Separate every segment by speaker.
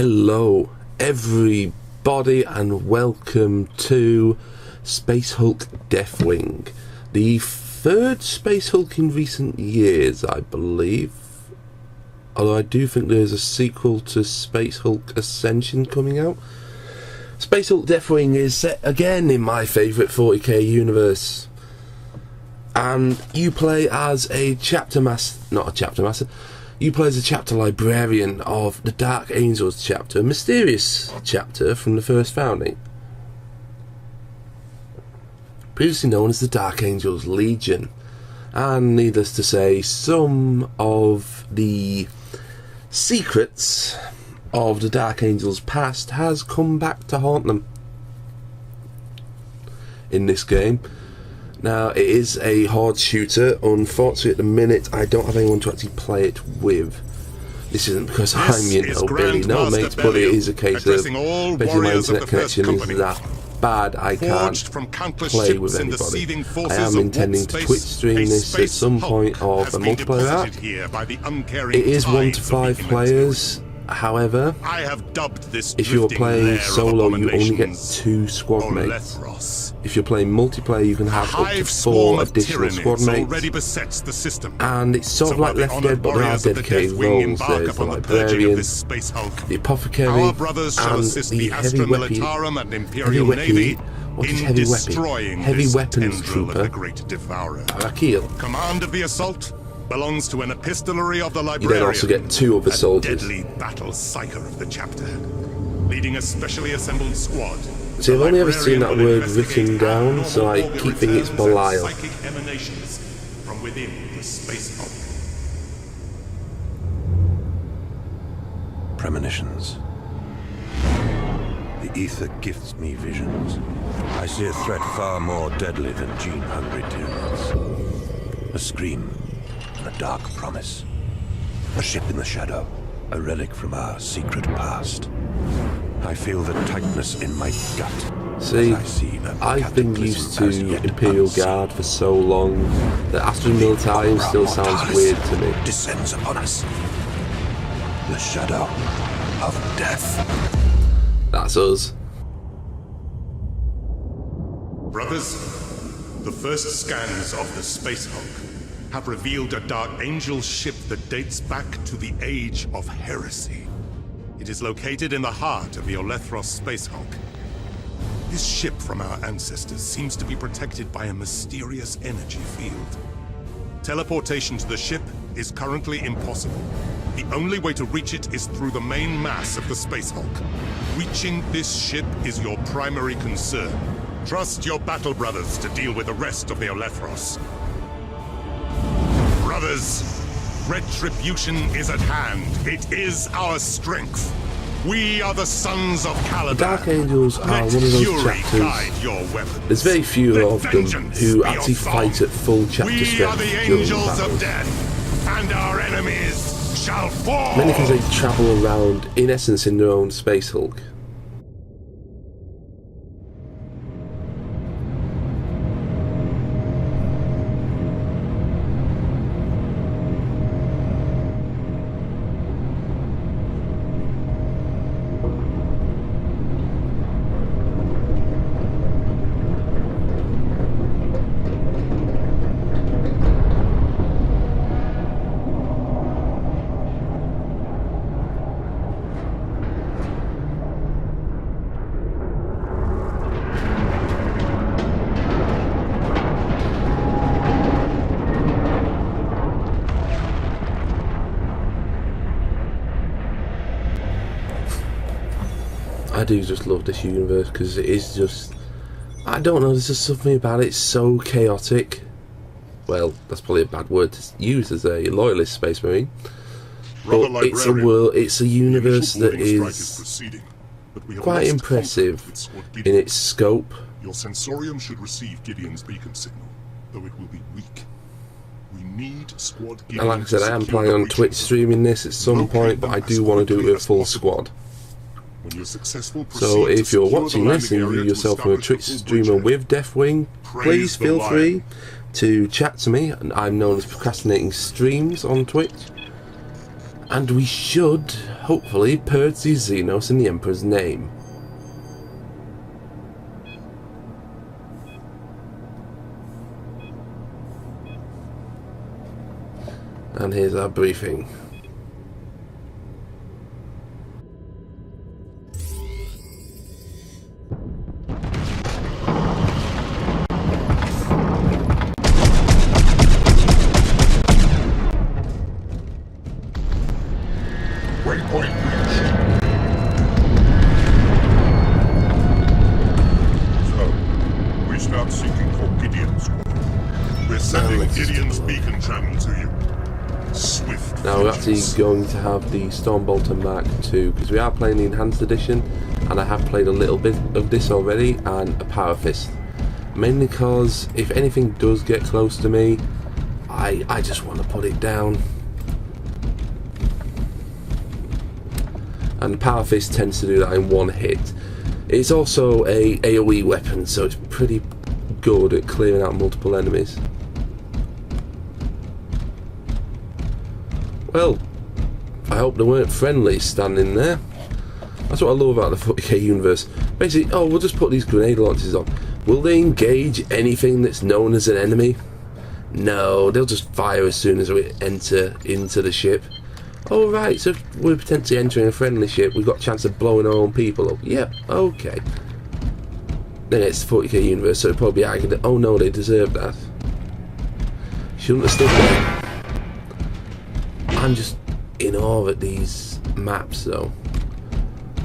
Speaker 1: Hello everybody and welcome to Space Hulk Deathwing, the third Space Hulk in recent years, I believe, although I do think there's a sequel to Space Hulk Ascension coming out. Space Hulk Deathwing is set again in my favourite 40k universe, and you play as a you play as a chapter librarian of the Dark Angels chapter, a mysterious chapter from the first founding, previously known as the Dark Angels Legion. And needless to say, some of the secrets of the Dark Angels past has come back to haunt them in this game. Now, it is a hard shooter. Unfortunately, at the minute, I don't have anyone to actually play it with. This isn't because I'm, Billy no mates, but it is a case of basically my internet connection is that bad I can't play with anybody. I am intending to Twitch stream this at some point of a multiplayer app. It is 1 to 5 players. However, if you're playing solo, you only get 2 squad mates. If you're playing multiplayer, you can have up to 4 additional squad mates. And it's sort of like Left Dead, but there are dedicated roles. There's the librarian, the apothecary, and the heavy weapon. What is heavy weapon? Heavy weapons trooper, Arakil.
Speaker 2: Command of the assault belongs to an epistolary of the librarian.
Speaker 1: You then also get 2 other soldiers.
Speaker 2: Deadly battle psyker of the chapter, leading a specially assembled squad.
Speaker 1: See, I've only ever seen that word written down, so I keep thinking it's Belial.
Speaker 2: Psychic emanations from within the Space Hulk.
Speaker 3: Premonitions. The ether gifts me visions. I see a threat far more deadly than gene-hungry tyrants. A scream. A dark promise. A ship in the shadow. A relic from our secret past. I feel the tightness in my gut.
Speaker 1: See, I've been used to Imperial Guard for so long that Astra Militarum still sounds weird to me.
Speaker 3: Descends upon us. The shadow of death.
Speaker 1: That's us.
Speaker 2: Brothers, the first scans of the Space Hulk have revealed a Dark Angel ship that dates back to the Age of Heresy. It is located in the heart of the Olethros Space Hulk. This ship from our ancestors seems to be protected by a mysterious energy field. Teleportation to the ship is currently impossible. The only way to reach it is through the main mass of the Space Hulk. Reaching this ship is your primary concern. Trust your battle brothers to deal with the rest of the Olethros. Brothers, retribution is at hand. It is our strength. We are the sons of Caladan.
Speaker 1: The Dark Angels are one of those chapters. There's very few of them who actually fight at full chapter strength during battles.
Speaker 2: Death, and our enemies shall fall.
Speaker 1: Many because they travel around, in essence, in their own Space Hulk. I do just love this universe because it is just, I don't know, there's just something about it, it's so chaotic. Well, that's probably a bad word to use as a loyalist space marine, but it's a world, it's a universe that is quite impressive in its scope.
Speaker 4: Your sensorium should receive Gideon's beacon signal, though it will be weak. We need squad Gideon.
Speaker 1: And like I said, I am planning on Twitch streaming this at some point, but I do want to do it with a full squad.
Speaker 4: When you're successful,
Speaker 1: so if you're watching this and you yourself are a Twitch streamer with Deathwing, please feel free to chat to me. And I'm known as Procrastinating Streams on Twitch. And we should, hopefully, purge these Xenos in the Emperor's name. And here's our briefing.
Speaker 4: Waypoint reached. So, we start seeking for Gideon's squad. We're sending Gideon's beacon channel to you. Swift.
Speaker 1: Now we're actually going to have the Stormbolter Mark II, because we are playing the Enhanced Edition, and I have played a little bit of this already, and a Power Fist. Mainly because if anything does get close to me, I just want to put it down. And Power Fist tends to do that in one hit. It's also a AoE weapon, so it's pretty good at clearing out multiple enemies. Well, I hope they weren't friendly standing there. That's what I love about the 40k universe. Basically, oh, we'll just put these grenade launchers on. Will they engage anything that's known as an enemy? No, they'll just fire as soon as we enter into the ship. Oh right, so if we're potentially entering a friendly ship, we've got a chance of blowing our own people up. Yep, okay. Then it's the 40k universe, so it'd probably be argued that, oh no, they deserve that. Shouldn't have stood there. I'm just in awe at these maps though.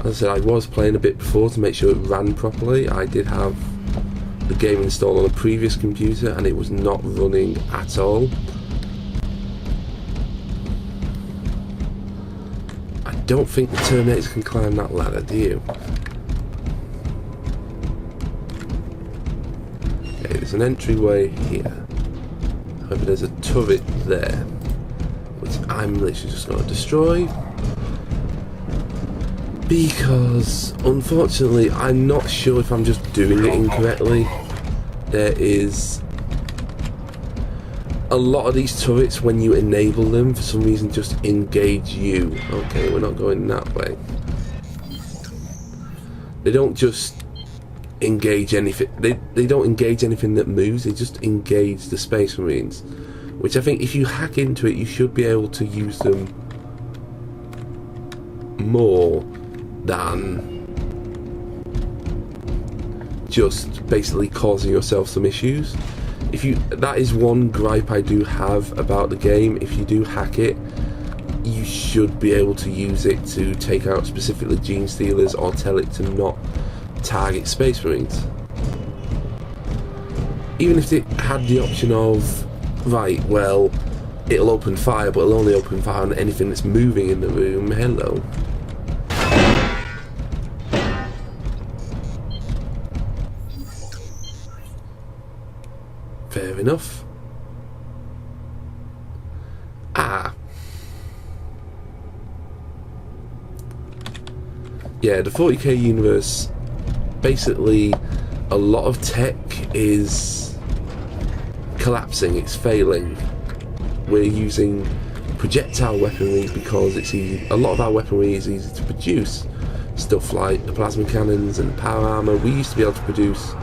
Speaker 1: As I said, I was playing a bit before to make sure it ran properly. I did have the game installed on a previous computer and it was not running at all. I don't think the Terminators can climb that ladder, do you? Okay, there's an entryway here. However, there's a turret there, which I'm literally just going to destroy. Because, unfortunately, I'm not sure if I'm just doing it incorrectly. There is a lot of these turrets, when you enable them, for some reason just engage you. Okay, we're not going that way. They don't just engage anything. They don't engage anything that moves. They just engage the Space Marines, which I think if you hack into it, you should be able to use them more than just basically causing yourself some issues. That is one gripe I do have about the game. If you do hack it, you should be able to use it to take out specifically Gene Stealers or tell it to not target Space Marines. Even if it had the option of, right, well, it'll open fire, but it'll only open fire on anything that's moving in the room. Hello. Fair enough. Yeah, the 40k universe, basically a lot of tech is collapsing, it's failing. We're using projectile weaponry because it's easy. A lot of our weaponry is easy to produce. Stuff like the plasma cannons and power armor, we used to be able to produce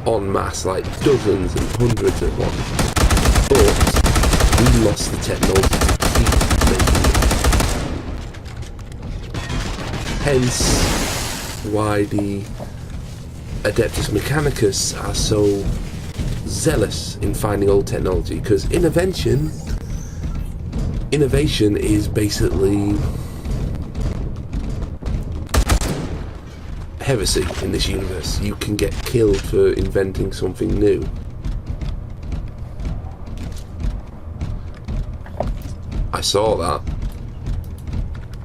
Speaker 1: en masse, like dozens and hundreds at once, but we lost the technology to keep making it. Hence why the Adeptus Mechanicus are so zealous in finding old technology, because innovation is basically heresy in this universe. You can get killed for inventing something new. I saw that.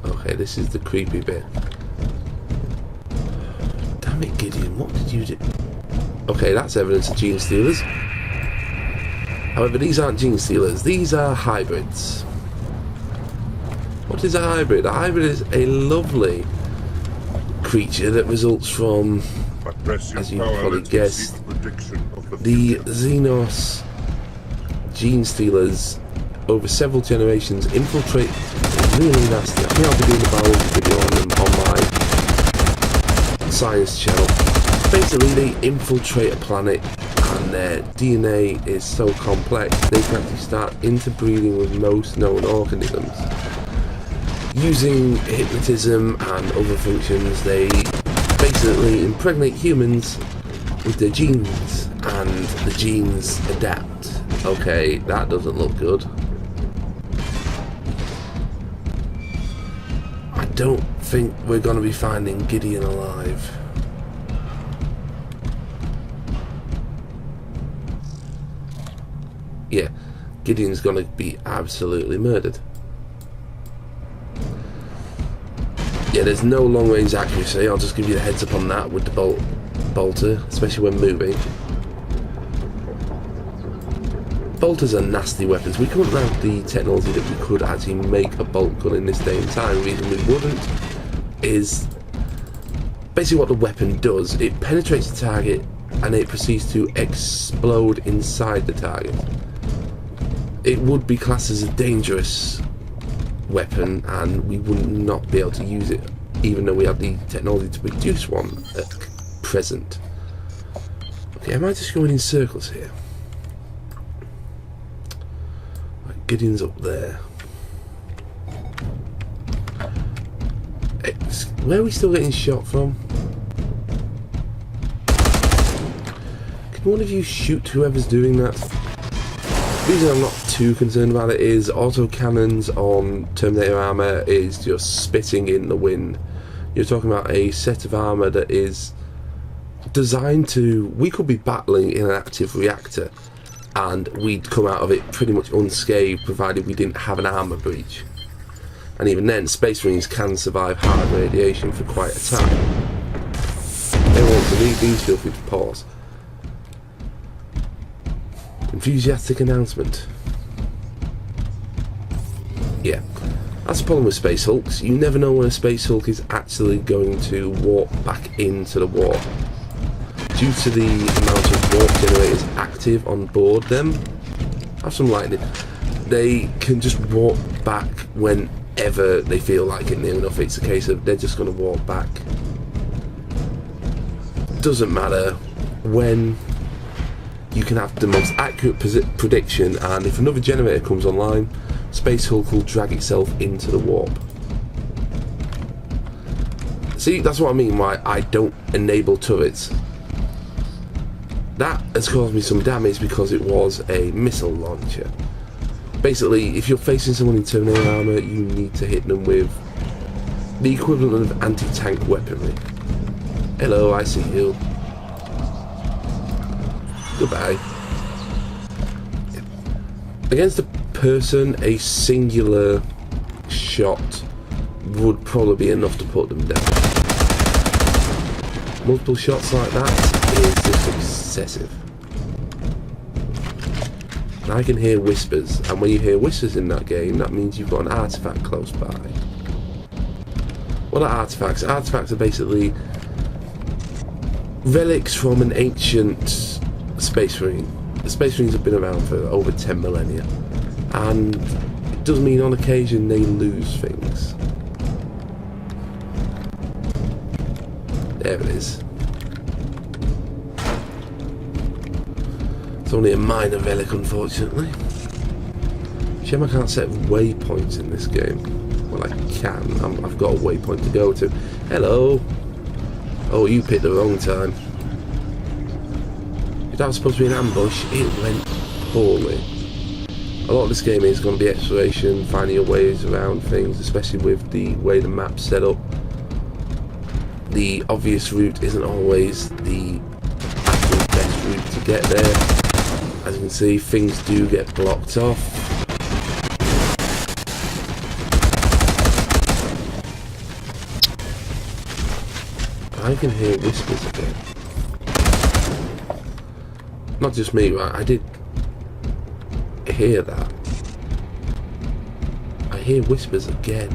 Speaker 1: Okay, this is the creepy bit. Damn it, Gideon, what did you do? Okay, that's evidence of Gene Stealers. However, these aren't Gene Stealers, these are hybrids. What is a hybrid? A hybrid is a lovely creature that results from, as you probably guessed, the Xenos Gene Stealers over several generations infiltrate really nasty. I think I'll be doing a biology video on them on my science channel. Basically, they infiltrate a planet and their DNA is so complex they can actually start interbreeding with most known organisms. Using hypnotism and other functions, they basically impregnate humans with their genes, and the genes adapt. Okay, that doesn't look good. I don't think we're going to be finding Gideon alive. Yeah, Gideon's going to be absolutely murdered. Yeah, there's no long range accuracy. I'll just give you the heads up on that with the bolter, especially when moving. Bolters are nasty weapons. We couldn't have the technology that we could actually make a bolt gun in this day and time. The reason we wouldn't is basically what the weapon does. It penetrates the target and it proceeds to explode inside the target. It would be classed as a dangerous weapon and we would not be able to use it even though we have the technology to produce one at present. Okay, am I just going in circles here? Right, Gideon's up there. Where are we still getting shot from? Can one of you shoot whoever's doing that? The reason I'm not too concerned about it is autocannons on Terminator armor is just spitting in the wind. You're talking about a set of armor that is designed to... We could be battling in an active reactor and we'd come out of it pretty much unscathed provided we didn't have an armor breach. And even then, Space Marines can survive hard radiation for quite a time. Everyone, so these feel free to pause. Enthusiastic announcement. Yeah, that's the problem with Space Hulks. You never know when a Space Hulk is actually going to warp back into the warp. Due to the amount of warp generators active on board them, have some lightning, they can just warp back whenever they feel like it near enough. It's a case of they're just going to warp back. Doesn't matter when. You can have the most accurate prediction, and if another generator comes online, Space Hulk will drag itself into the warp. See, that's what I mean why I don't enable turrets. That has caused me some damage because it was a missile launcher. Basically, if you're facing someone in Terminator armor, you need to hit them with the equivalent of anti-tank weaponry. Hello, I see you. Goodbye. Against a person, a singular shot would probably be enough to put them down. Multiple shots like that is just excessive. And I can hear whispers, and when you hear whispers in that game, that means you've got an artifact close by. What are artifacts? Artifacts are basically relics from an ancient Space Marine. The Space Marines have been around for over 10 millennia, and it does mean on occasion they lose things. There it is. It's only a minor relic, unfortunately. Shame I can't set waypoints in this game. Well, I can. I've got a waypoint to go to. Hello. Oh, you picked the wrong time. That was supposed to be an ambush. It went poorly. A lot of this game is going to be exploration, finding your ways around things, especially with the way the map's set up. The obvious route isn't always the actual best route to get there. As you can see, things do get blocked off. I can hear whispers again. Not just me, right? I did hear that. I hear whispers again.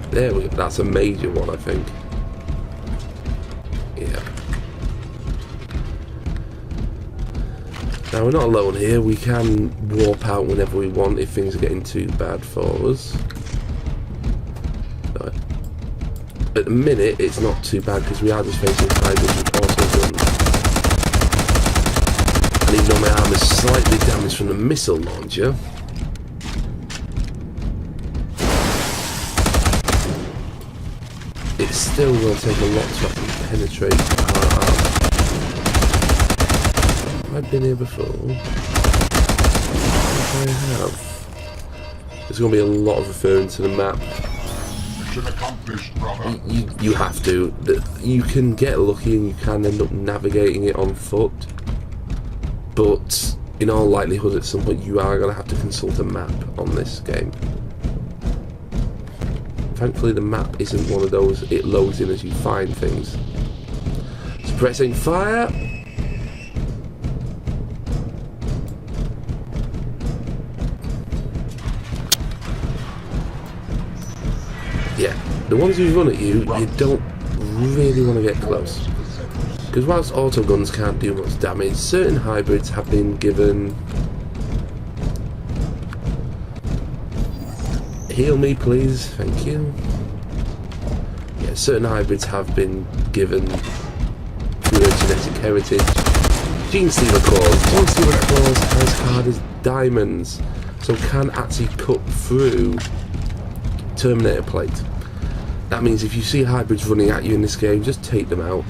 Speaker 1: There we go. That's a major one, I think. Yeah. Now we're not alone here, we can warp out whenever we want if things are getting too bad for us. But at the minute it's not too bad because we are just facing hybrids with auto guns. And even though my arm is slightly damaged from the missile launcher, it still will take a lot to actually penetrate our arm. Have I been here before? Yes, I have. There's going to be a lot of referring to the map.
Speaker 4: Mission accomplished, brother.
Speaker 1: You have to. You can get lucky and you can end up navigating it on foot. But in all likelihood at some point you are going to have to consult a map on this game. Thankfully the map isn't one of those, it loads in as you find things. Suppressing fire. Yeah, the ones who run at you, you don't really want to get close. Because whilst autoguns can't do much damage, certain hybrids have been given... Heal me please, thank you. Yeah, certain hybrids have been given through their genetic heritage Gene Stealer Claws. Gene Stealer Claws are as hard as diamonds, so can actually cut through Terminator plate. That means if you see hybrids running at you in this game, just take them out.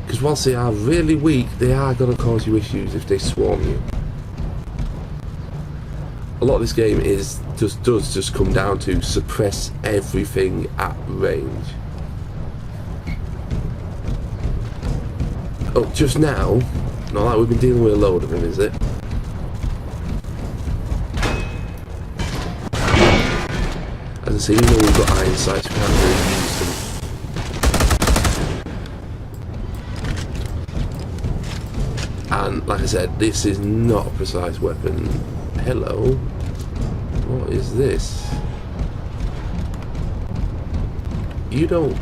Speaker 1: Because whilst they are really weak, they are going to cause you issues if they swarm you. A lot of this game does just come down to suppress everything at range. Oh, just now, not like we've been dealing with a load of them, is it? As I say, even though we've got iron sights, we can't really use them. And like I said, this is not a precise weapon. Hello? What is this? You don't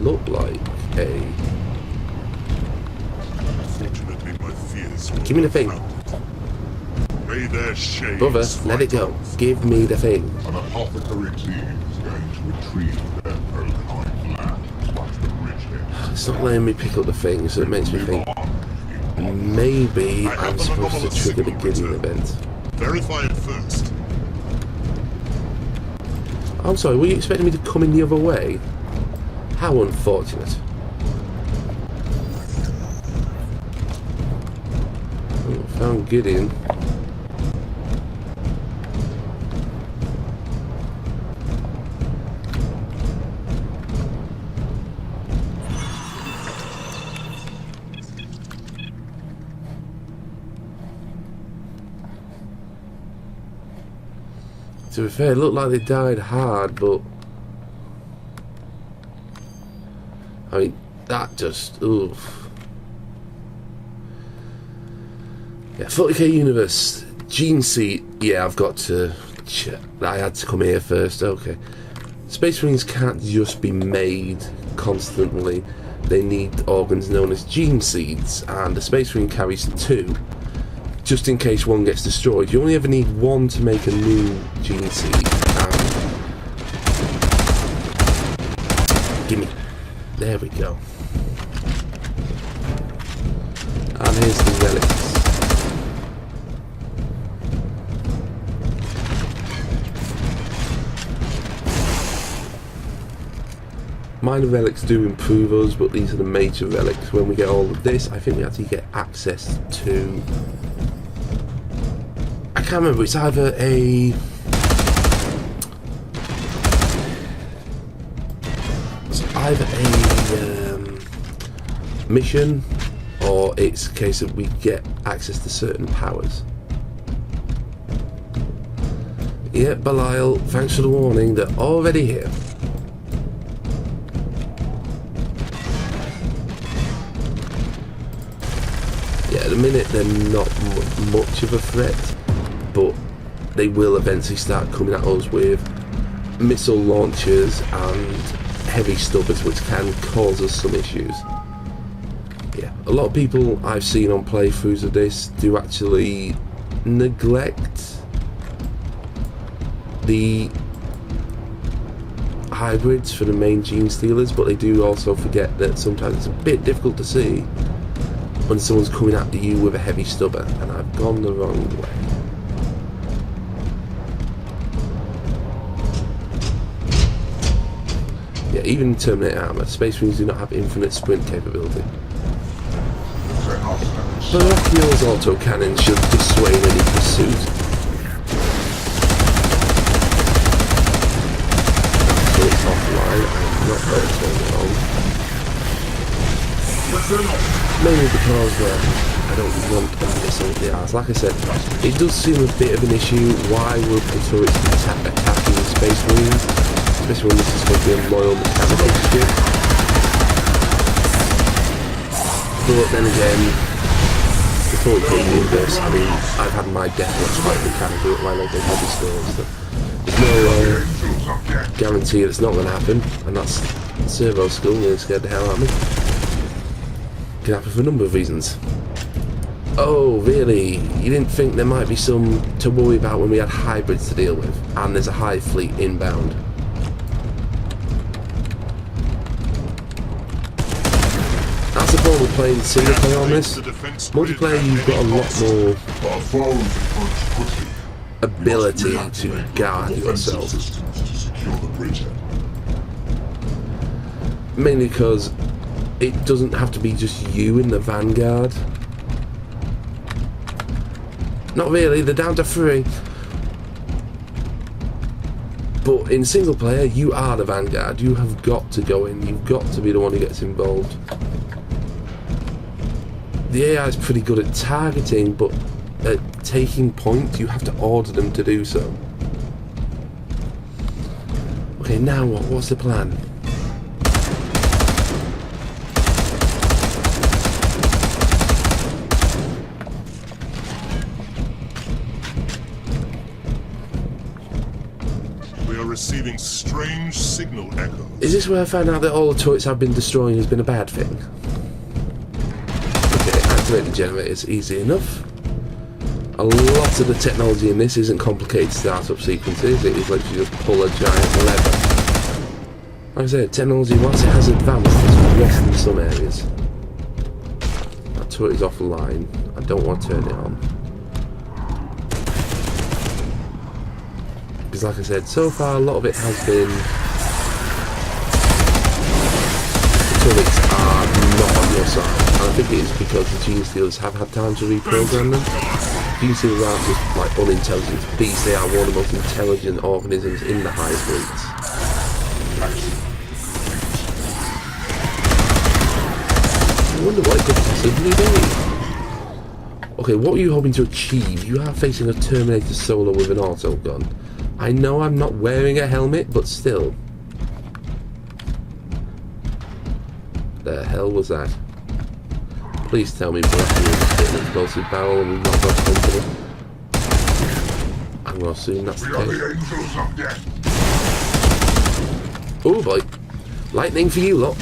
Speaker 1: look like a...
Speaker 2: Fortunately, my fears were
Speaker 1: Give me the thing.
Speaker 2: May their shades
Speaker 1: Brother, let it go. Give me the thing.
Speaker 4: An apothecary team is going to retrieve their Volcanite land once the bridgehead.
Speaker 1: It's not letting me pick up the thing, so it makes me think maybe I'm supposed to trigger the Gideon event.
Speaker 2: Verify it first.
Speaker 1: I'm sorry, were you expecting me to come in the other way? How unfortunate. Oh, found Gideon. To be fair, it looked like they died hard, but I mean, that just, oof. Yeah, 40k Universe, Gene Seat, yeah, I've got to, I had to come here first, okay. Space Marines can't just be made constantly, they need organs known as gene seeds, and the Space Marine carries 2. Just in case one gets destroyed. You only ever need 1 to make a new gene seed. Gimme. There we go. And here's the relics. Minor relics do improve us, but these are the major relics. When we get all of this, I think we actually get access to... I can't remember, it's either a... mission, or it's a case of we get access to certain powers. Yeah, Belial, thanks for the warning, they're already here. Yeah, at the minute they're not much of a threat, but they will eventually start coming at us with missile launchers and heavy stubbers, which can cause us some issues. Yeah, A lot of people I've seen on playthroughs of this do actually neglect the hybrids for the main gene stealers, but they do also forget that sometimes it's a bit difficult to see when someone's coming at you with a heavy stubber, and I've gone the wrong way. Yeah, even Terminator armor, Space Marines do not have infinite sprint capability. Brachio's autocannon should dissuade any pursuit. So it's offline, I'm not going to turn it on. Mainly because I don't want a missile at the arse. Like I said, it does seem a bit of an issue. Why would the turrets be attacking the Space Marines? Especially when this is supposed to be a loyal mechanical ship. But then again, before it came in this, I mean, I've had my Deathwing fight mechanical at my local hobby stores. So there's no guarantee that it's not going to happen, and that's servo school nearly scared the hell out of me. Can happen for a number of reasons. Oh, really? You didn't think there might be some to worry about when we had hybrids to deal with, and there's a hive fleet inbound? That's the problem with playing single player on this. Multiplayer, you've got a lot more ability to guard yourself. Mainly because it doesn't have to be just you in the vanguard. Not really, they're down to 3. But in single player, you are the vanguard. You have got to go in. You've got to be the one who gets involved. The AI is pretty good at targeting, but at taking point, you have to order them to do so. Okay, now what? What's the plan?
Speaker 2: Receiving strange signal echoes.
Speaker 1: Is this where I found out that all the turrets I've been destroying has been a bad thing? Okay, activate the generators, easy enough. A lot of the technology in this isn't complicated startup sequences, it is literally just pull a giant lever. Like I said, technology, whilst it has advanced, it's lost in some areas. That turret is offline, I don't want to turn it on. Because like I said, so far a lot of it has been the turrets are not on your side, and I think it is because the gene stealers have had time to reprogram them. Gene stealers aren't just like unintelligent beasts, they are one of the most intelligent organisms in the hive fleets. I wonder what it could possibly be. Okay, what are you hoping to achieve? You are facing a Terminator solo with an auto gun. I know I'm not wearing a helmet, but still. The hell was that? Please tell me Brachio was hitting an explosive barrel and we knocked off company. I'm gonna assume that's the case. Oh boy. Lightning for you lot.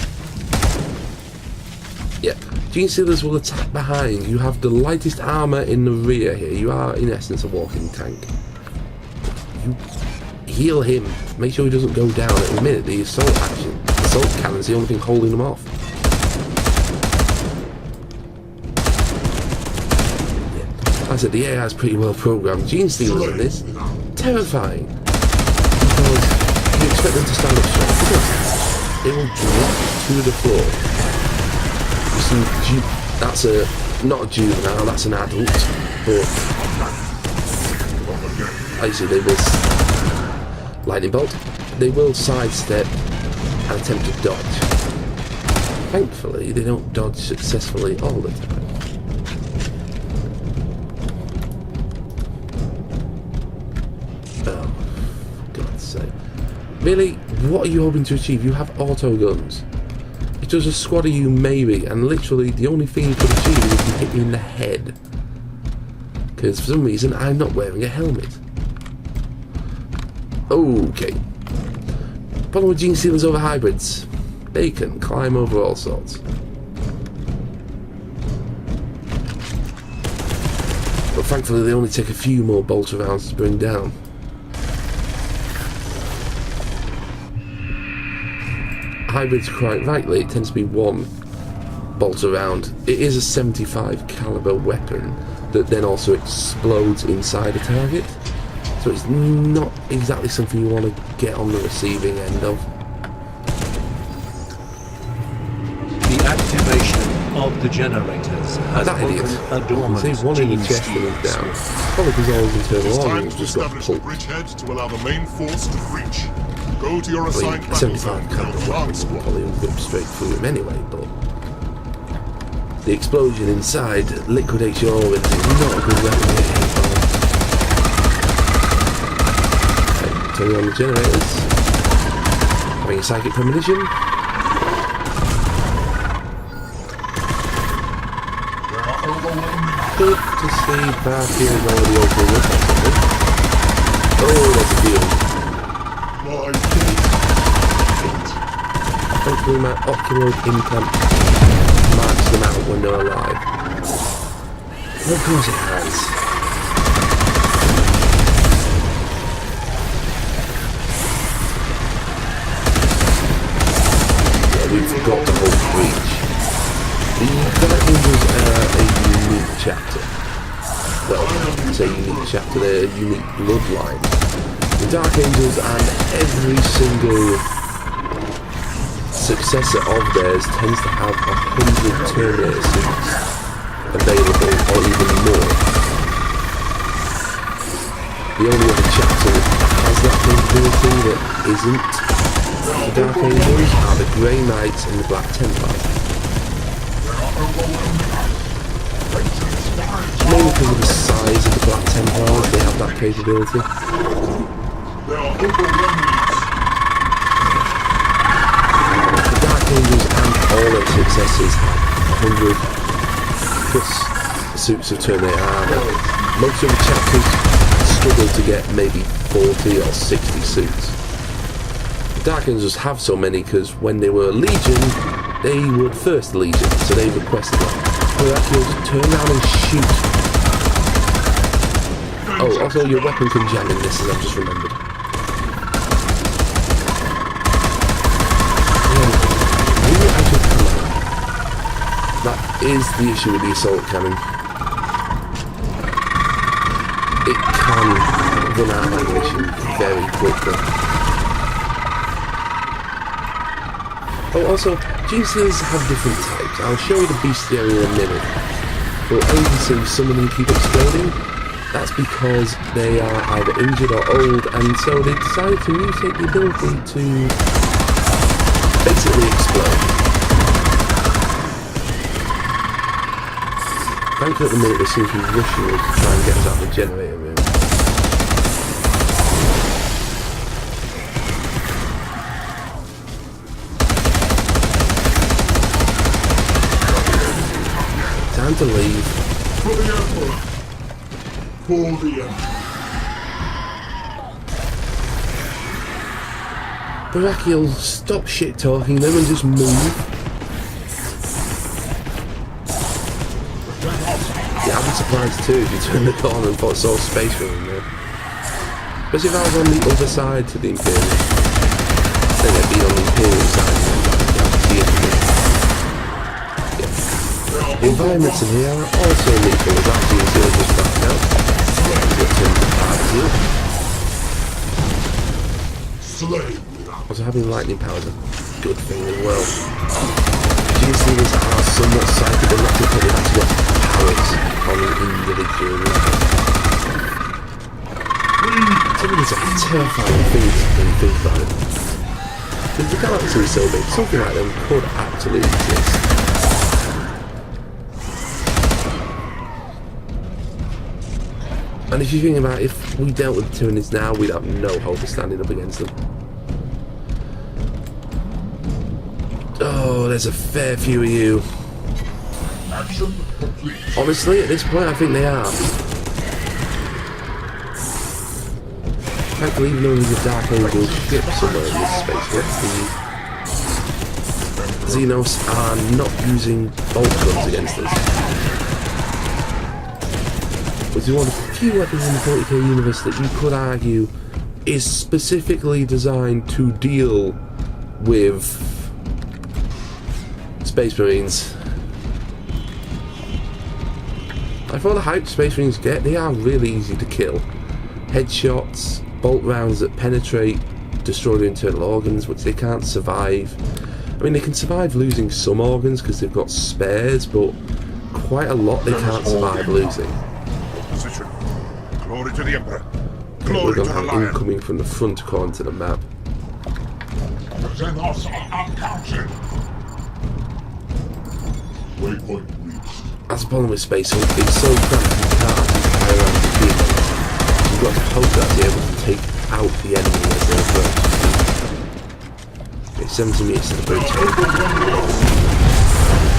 Speaker 1: Yep. Gene stealers will attack behind. You have the lightest armour in the rear here. You are in essence a walking tank. Heal him. Make sure he doesn't go down. At the minute, the assault cannon's the only thing holding him off. Yeah. Like I said, the AI is pretty well programmed. Gene stealers in this, terrifying. Because you expect them to stand up straight. They will drop to the floor. That's not a juvenile, that's an adult. But actually, they will lightning bolt. They will sidestep and attempt to dodge. Thankfully, they don't dodge successfully all the time. Oh, for God's sake! Really, what are you hoping to achieve? You have auto guns. It's just a squad of you, maybe, and literally the only thing you could achieve is if you hit me in the head. Because for some reason, I'm not wearing a helmet. Okay. Problem with gene stealers over hybrids. They can climb over all sorts. But thankfully they only take a few more bolter rounds to bring down. Hybrids, quite rightly, it tends to be one bolter round. It is a 75 caliber weapon that then also explodes inside a target. So it's not exactly something you want to get on the receiving end of.
Speaker 5: The activation of the generators has
Speaker 1: That idiot.
Speaker 5: a dormant
Speaker 1: See, one in the
Speaker 5: gene
Speaker 1: chest and he's
Speaker 5: steal.
Speaker 1: down. Probably because all his
Speaker 2: It is
Speaker 1: internal
Speaker 2: time
Speaker 1: organs
Speaker 2: to
Speaker 1: just got
Speaker 2: establish the
Speaker 1: pulped.
Speaker 2: bridgehead to allow the main force to breach. Go to your
Speaker 1: I
Speaker 2: assigned
Speaker 1: mean,
Speaker 2: battle
Speaker 1: 75
Speaker 2: zone.
Speaker 1: caliber
Speaker 2: Advance
Speaker 1: weapon would
Speaker 2: squad.
Speaker 1: probably whip straight through him anyway, but the explosion inside liquidates your organs. It's not a good weapon to get hit by. Okay, turning on the generators. Having a psychic premonition. Good to see Barfield already opening up or something. Oh, there's a deal. Hopefully my ocular implant marks them out when they're alive. And of course it has. Yeah, we've got the whole breach. The Dark Angels are a unique chapter. Well, I say unique chapter, they're a unique bloodline. The Dark Angels and every single successor of theirs tends to have 100 Terminator suits available, or even more. The only other chapter that has that capability that isn't the Dark Angels are the Grey Knights and the Black Templars. Mainly because of the size of the Black Templars, they have that capability. The Dark Angels and all their successors have 100 plus suits of Terminator armor. Most of the chapters struggle to get maybe 40 or 60 suits. The Dark Angels have so many because when they were Legion, they were First Legion, so they requested it. Hercules, turn around and shoot. Oh, also your weapon can jam in this, as I've just remembered. Really actually come out. That is the issue with the assault cannon. It can run out of ammunition very quickly. Oh, also, gene stealers have different types. I'll show you the bestiary in a minute. But as you can see, some of them keep exploding. That's because they are either injured or old, and so they decided to mutate the ability to basically explode. Thankfully at the minute they seem to be rushing us to try and get us out of the generator room. Time to leave.
Speaker 4: For the Emperor! For the Emperor!
Speaker 1: Brachial, stop shit talking them and just move. Yeah, I'd be surprised too if you turned the corner and thought saw space for him there. Especially if I was on the other side to the Imperial. Then it'd be on the Imperial side and then the environments in here are also lethal, as actually is just back now.
Speaker 4: Slay!
Speaker 1: Also having lightning power is a good thing as well. Gene stealers are somewhat psychic and not because they've actually got powers on an individual level. To me it's a terrifying thing when you think about it. If the galaxy is so big, something like them could absolutely exist. And if you think about it, if we dealt with the Tyranids now, we'd have no hope of standing up against them. Oh, there's a fair few of you.
Speaker 4: Action complete.
Speaker 1: Honestly, at this point, I think they are. Thankfully, even though there's a Dark Angel ship somewhere in this space, the Xenos are not using bolt guns against us. which is one of the few weapons in the 40k universe that you could argue is specifically designed to deal with Space Marines. I thought the hype Space Marines get, they are really easy to kill. Headshots, bolt rounds that penetrate, destroy their internal organs, which they can't survive. I mean, they can survive losing some organs because they've got spares, but quite a lot they can't survive losing.
Speaker 4: Position. Glory to the Emperor.
Speaker 1: We're
Speaker 4: Glory
Speaker 1: going
Speaker 4: to
Speaker 1: to
Speaker 4: the
Speaker 1: have
Speaker 4: Lion.
Speaker 1: incoming from the front according to the map.
Speaker 4: The Xenos are uncounted. Waypoint reached.
Speaker 1: That's the problem with Space Hulk, it's so cramped you can't actually fire around the field. You've got to hope that you're able to take out the enemy as they approach. Okay, 70 meters to the bridge.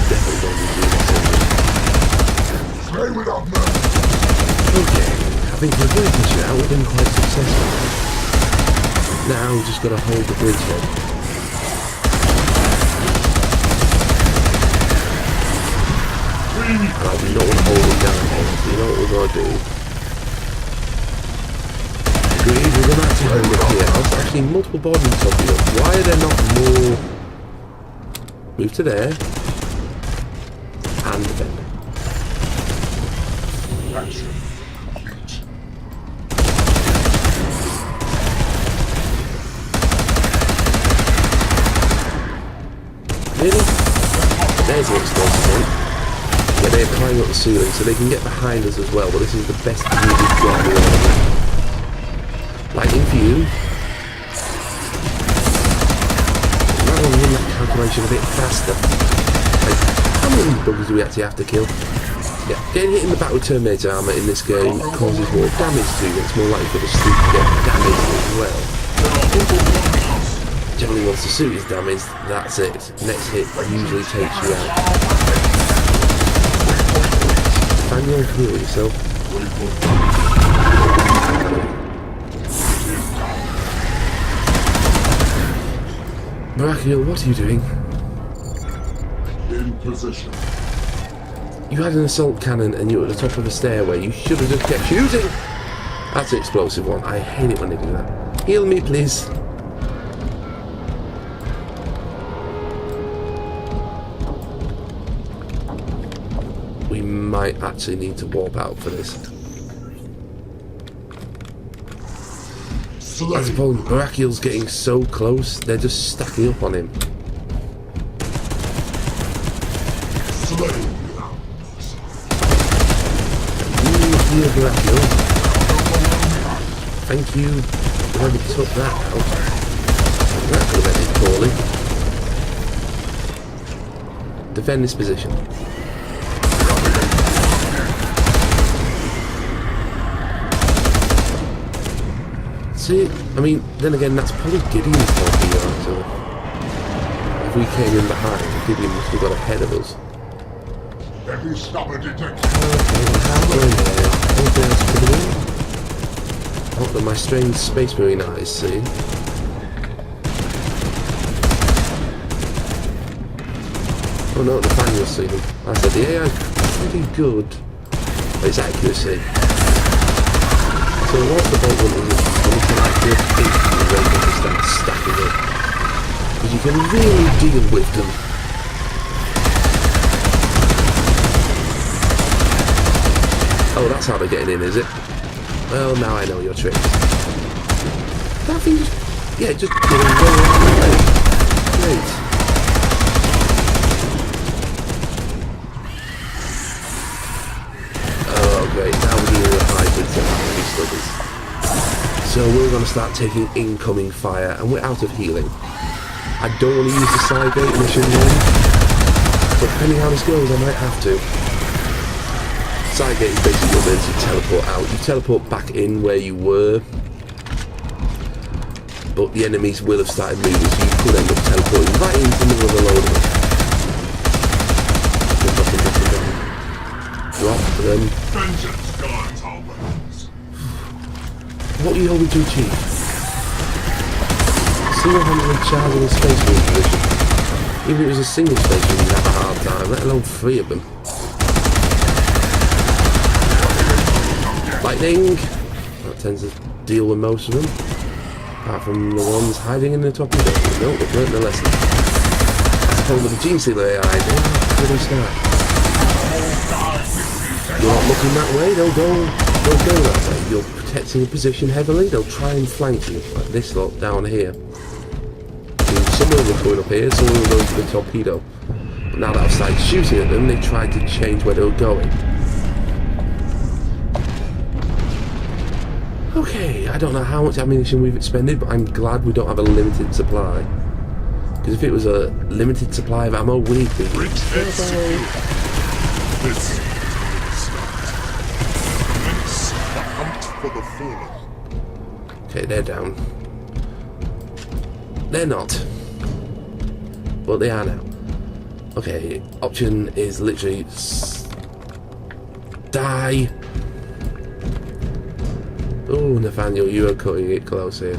Speaker 1: Definitely going to be doing this.
Speaker 4: Slay without mercy.
Speaker 1: Okay, I think we're going to shoot out, we've been quite successful. Now we've just got to hold the bridgehead. And I do not want to hold him down here, so you know what we're going to do? Agreed, we're going to actually hold it here. I've actually multiple bodies popping up. Why are there not more? Move to there. And defend.
Speaker 4: Action. Complete.
Speaker 1: Really? There's the explosive one. Yeah, they're climbing up the ceiling, so they can get behind us as well, but this is the best thing we've got in the world. Lightning for you. Might want to run that calculation a bit faster. Like, how many buggers do we actually have to kill? Yeah, getting hit in the back with Terminator armor in this game causes more damage to you. It's more likely for the suit to get damaged as well. Generally, once the suit is damaged, that's it. Next hit usually takes you out. Daniel, heal yourself. Miracle, what are you doing?
Speaker 4: In position.
Speaker 1: You had an assault cannon and you were at the top of a stairway. You should have just kept shooting. That's an explosive one. I hate it when they do that. Heal me, please. We might actually need to warp out for this. That's the problem. Miracul's getting so close, they're just stacking up on him. Heal Miracle. Thank you. Whoever took that out. That could have ended poorly. Defend this position. See, I mean, then again, that's probably Gideon's talking about, so if we came in behind, Gideon must have got ahead of us.
Speaker 4: Every stopper detected.
Speaker 1: Okay, we're halfway there. Anything else coming in? Not that my strange Space Marine eyes see. Oh no, the Nathaniel's seen them. I said the AI is pretty good, but its accuracy. So whilst the bolt runners is when you can actually think the rate that they start stacking up. Because you can really deal with them. Oh, that's how they're getting in, is it? Well, now I know your trick. That thing just... yeah, just going right away. Great. Oh, great. Now we're dealing with hybrids and heavy sluggers. So we're going to start taking incoming fire, and we're out of healing. I don't want to use the side gate mission one, but depending how this goes, I might have to. Side gate is basically your ability to teleport out. You teleport back in where you were, but the enemies will have started moving, so you could end up teleporting right into the middle of a load of them. Drop them.
Speaker 4: Vengeance guards our weapons.
Speaker 1: What are you hoping to achieve? Single-handedly charging a space marine position. Even if it was a single space marine, you'd have a hard time, let alone 3 of them. Lightning! That tends to deal with most of them. Apart from the ones hiding in the top of the building. No, they've learned their lesson. That's the problem with the Gene Stealer AI. They're not really smart. You're not looking that way, don't go that way. You're protecting your position heavily, they'll try and flank you. Like this lot down here. Some of them are going up here, some of them are going to the torpedo. But now that I've started shooting at them, they tried to change where they were going. Okay, I don't know how much ammunition we've expended, but I'm glad we don't have a limited supply. Because if it was a limited supply of ammo, we'd be...
Speaker 4: Bridgehead secure. This is the start. Commence the hunt for the fallen.
Speaker 1: Okay, they're down. They're not. But they are now. Okay, option is literally... die. Oh, Nathaniel, you are cutting it close here.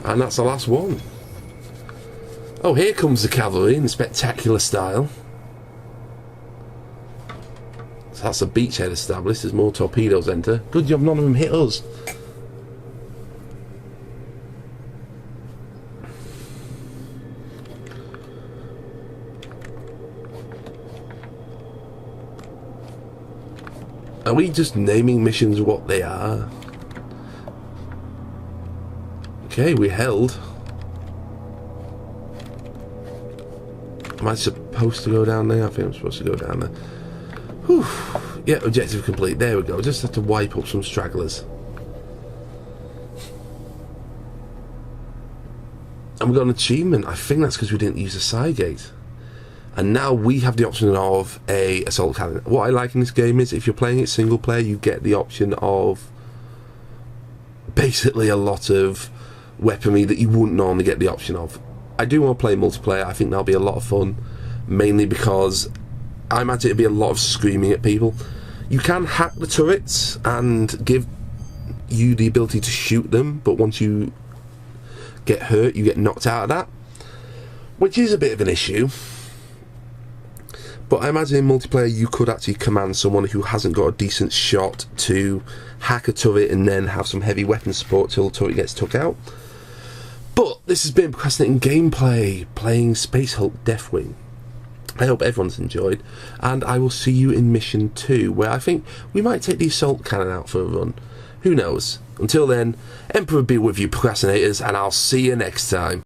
Speaker 1: And that's the last one. Oh, here comes the cavalry in spectacular style. So that's a beachhead established as more torpedoes enter. Good job none of them hit us. Are we just naming missions what they are? Okay, we held. Am I supposed to go down there? I think I'm supposed to go down there. Whew. Yeah, objective complete. There we go. Just have to wipe up some stragglers. And we got an achievement. I think that's because we didn't use a side gate. And now we have the option of a assault cannon. What I like in this game is if you're playing it single player, you get the option of basically a lot of weaponry that you wouldn't normally get the option of. I do want to play multiplayer. I think that'll be a lot of fun, mainly because I imagine it'd be a lot of screaming at people. You can hack the turrets and give you the ability to shoot them, but once you get hurt, you get knocked out of that, which is a bit of an issue. But I imagine in multiplayer you could actually command someone who hasn't got a decent shot to hack a turret and then have some heavy weapon support till the turret gets took out. But this has been procrastinating gameplay, playing Space Hulk Deathwing. I hope everyone's enjoyed, and I will see you in Mission 2, where I think we might take the assault cannon out for a run. Who knows? Until then, Emperor be with you, procrastinators, and I'll see you next time.